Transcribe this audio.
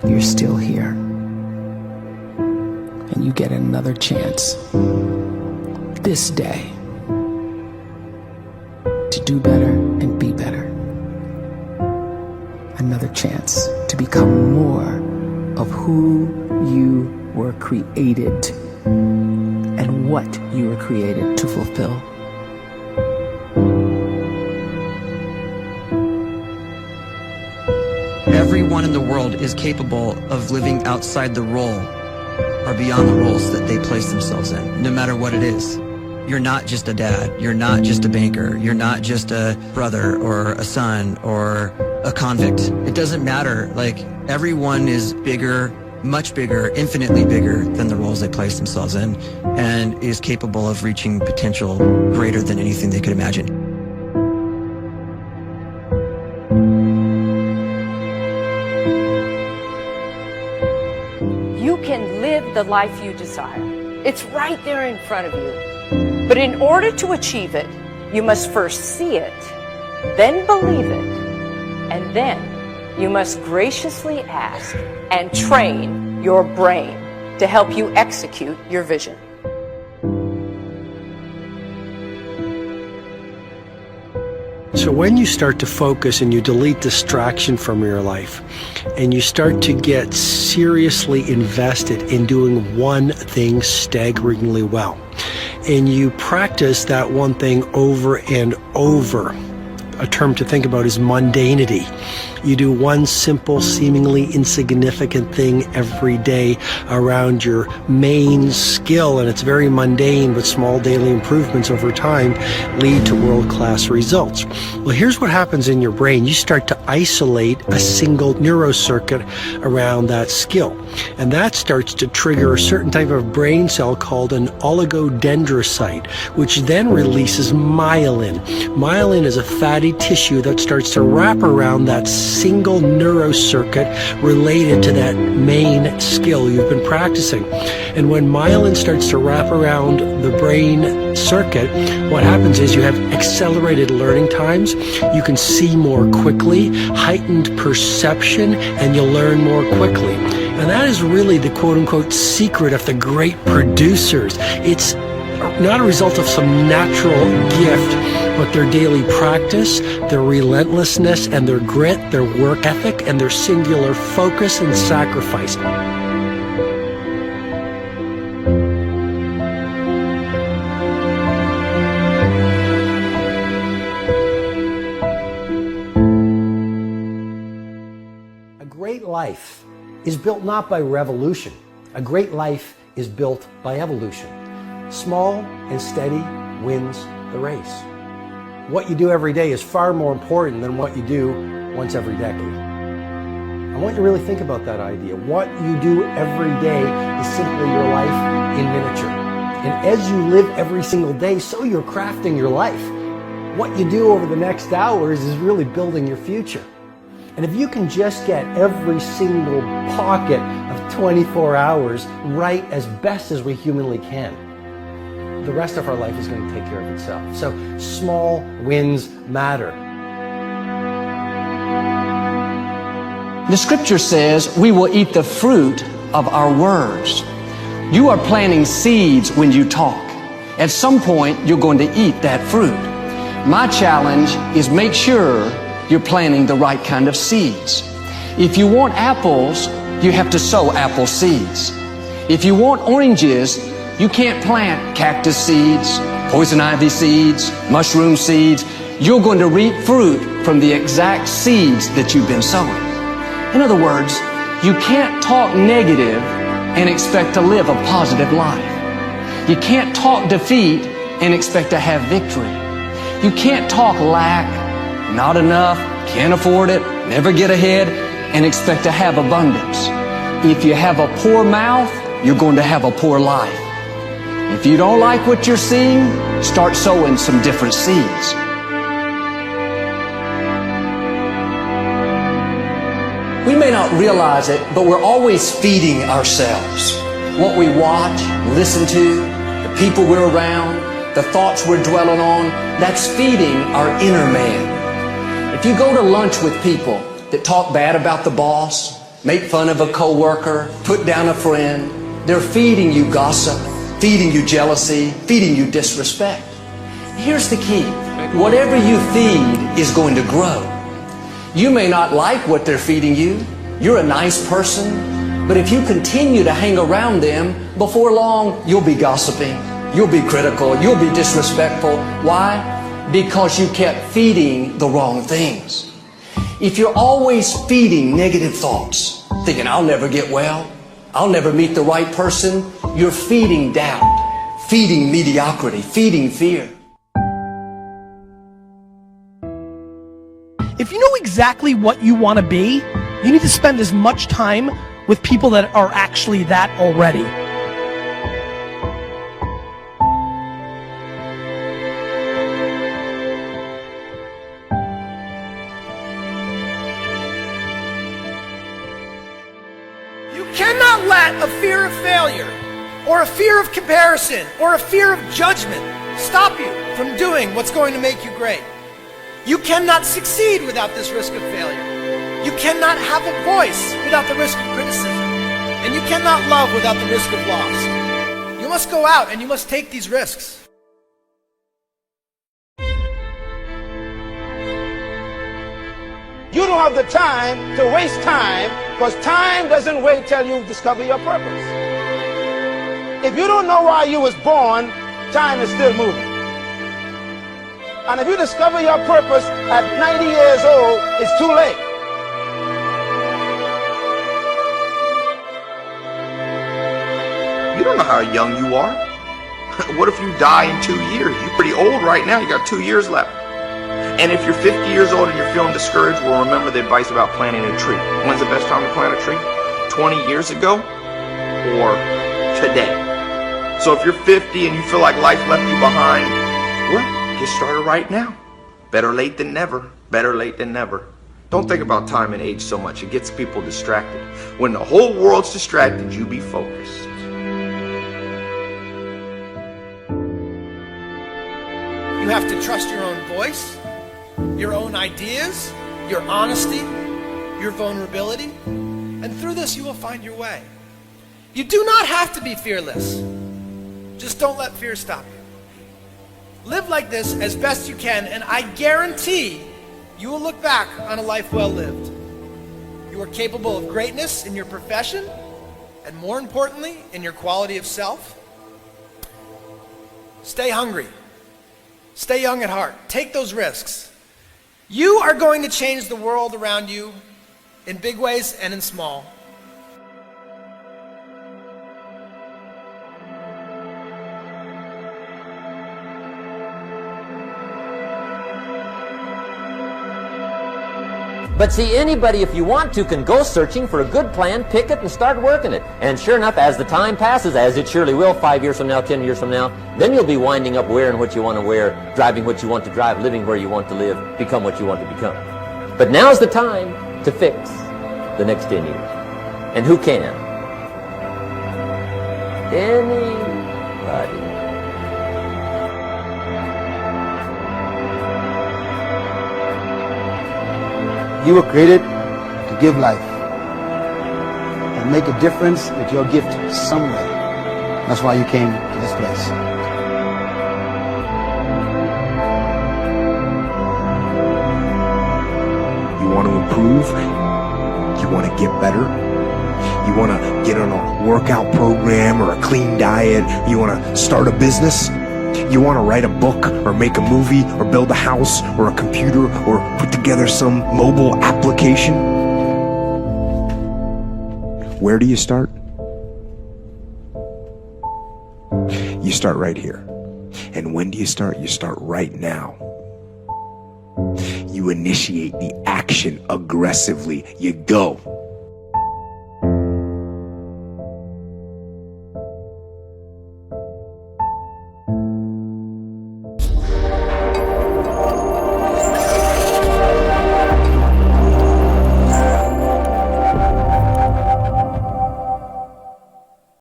you're still here. And you get another chance this day to do better and be better. Another chance to become more of who you were created and what you were created to fulfill. Everyone in the world is capable of living outside the role or beyond the roles that they place themselves in, no matter what it is. You're not just a dad, you're not just a banker, you're not just a brother or a son or a convict. It doesn't matter. Like, everyone is bigger, much bigger, infinitely bigger than the roles they place themselves in, and is capable of reaching potential greater than anything they could imagine. You can live the life you desire. It's right there in front of you. But in order to achieve it, you must first see it, then believe it, and then you must graciously ask and train your brain to help you execute your vision. So when you start to focus and you delete distraction from your life, and you start to get seriously invested in doing one thing staggeringly well, and you practice that one thing over and over, a term to think about is mundanity. You do one simple, seemingly insignificant thing every day around your main skill, and it's very mundane, but small daily improvements over time lead to world-class results. Well, here's what happens in your brain. You start to isolate a single neurocircuit around that skill, and that starts to trigger a certain type of brain cell called an oligodendrocyte, which then releases myelin. Myelin is a fatty tissue that starts to wrap around that single neurocircuit related to that main skill you've been practicing. And when myelin starts to wrap around the brain circuit, what happens is you have accelerated learning times, you can see more quickly, heightened perception, and you'll learn more quickly. And that is really the quote-unquote secret of the great producers. It's not a result of some natural gift, but their daily practice, their relentlessness and their grit, their work ethic, and their singular focus and sacrifice. A great life is built not by revolution. A great life is built by evolution. Small and steady wins the race. What you do every day is far more important than what you do once every decade. I want you to really think about that idea. What you do every day is simply your life in miniature. And as you live every single day, so you're crafting your life. What you do over the next hours is really building your future. And if you can just get every single pocket of 24 hours right as best as we humanly can, the rest of our life is going to take care of itself. So small wins matter. The scripture says we will eat the fruit of our words. You are planting seeds when you talk. At some point, you're going to eat that fruit. My challenge is make sure you're planting the right kind of seeds. If you want apples, you have to sow apple seeds. If you want oranges, you can't plant cactus seeds, poison ivy seeds, mushroom seeds. You're going to reap fruit from the exact seeds that you've been sowing. In other words, you can't talk negative and expect to live a positive life. You can't talk defeat and expect to have victory. You can't talk lack, not enough, can't afford it, never get ahead, and expect to have abundance. If you have a poor mouth, you're going to have a poor life. If you don't like what you're seeing, start sowing some different seeds. We may not realize it, but we're always feeding ourselves. What we watch, listen to, the people we're around, the thoughts we're dwelling on, that's feeding our inner man. If you go to lunch with people that talk bad about the boss, make fun of a coworker, put down a friend. They're feeding you gossip, feeding you jealousy, feeding you disrespect. Here's the key. Whatever you feed is going to grow. You may not like what they're feeding you. You're a nice person. But if you continue to hang around them, before long, you'll be gossiping. You'll be critical. You'll be disrespectful. Why? Because you kept feeding the wrong things. If you're always feeding negative thoughts, thinking, I'll never get well, I'll never meet the right person, you're feeding doubt, feeding mediocrity, feeding fear. If you know exactly what you want to be, you need to spend as much time with people that are actually that already. You cannot let a fear of failure, or a fear of comparison, or a fear of judgment stop you from doing what's going to make you great. You cannot succeed without this risk of failure. You cannot have a voice without the risk of criticism. And you cannot love without the risk of loss. You must go out and you must take these risks. You don't have the time to waste time, because time doesn't wait till you discover your purpose. If you don't know why you was born, time is still moving. And if you discover your purpose at 90 years old, it's too late. You don't know how young you are. What if you die in 2 years? You're pretty old right now. You got 2 years left. And if you're 50 years old and you're feeling discouraged, well, remember the advice about planting a tree. When's the best time to plant a tree? 20 years ago or today? So if you're 50 and you feel like life left you behind, well, get started right now. Better late than never. Better late than never. Don't think about time and age so much. It gets people distracted. When the whole world's distracted, you be focused. You have to trust your own voice, your own ideas, your honesty, your vulnerability. And through this, you will find your way. You do not have to be fearless. Just don't let fear stop you. Live like this as best you can, and I guarantee you will look back on a life well lived. You are capable of greatness in your profession, and more importantly, in your quality of self. Stay hungry. Stay young at heart. Take those risks. You are going to change the world around you in big ways and in small. But see, anybody, if you want to, can go searching for a good plan, pick it, and start working it. And sure enough, as the time passes, as it surely will 5 years from now, 10 years from now, then you'll be winding up wearing what you want to wear, driving what you want to drive, living where you want to live, become what you want to become. But now's the time to fix the next 10 years. And who can? Anybody. You were created to give life and make a difference with your gift somewhere. That's why you came to this place. You want to improve? You want to get better? You want to get on a workout program or a clean diet? You want to start a business? You want to write a book or make a movie or build a house or a computer or put together some mobile application? Where do you start? You start right here. And when do you start? You start right now. You initiate the action aggressively. You go.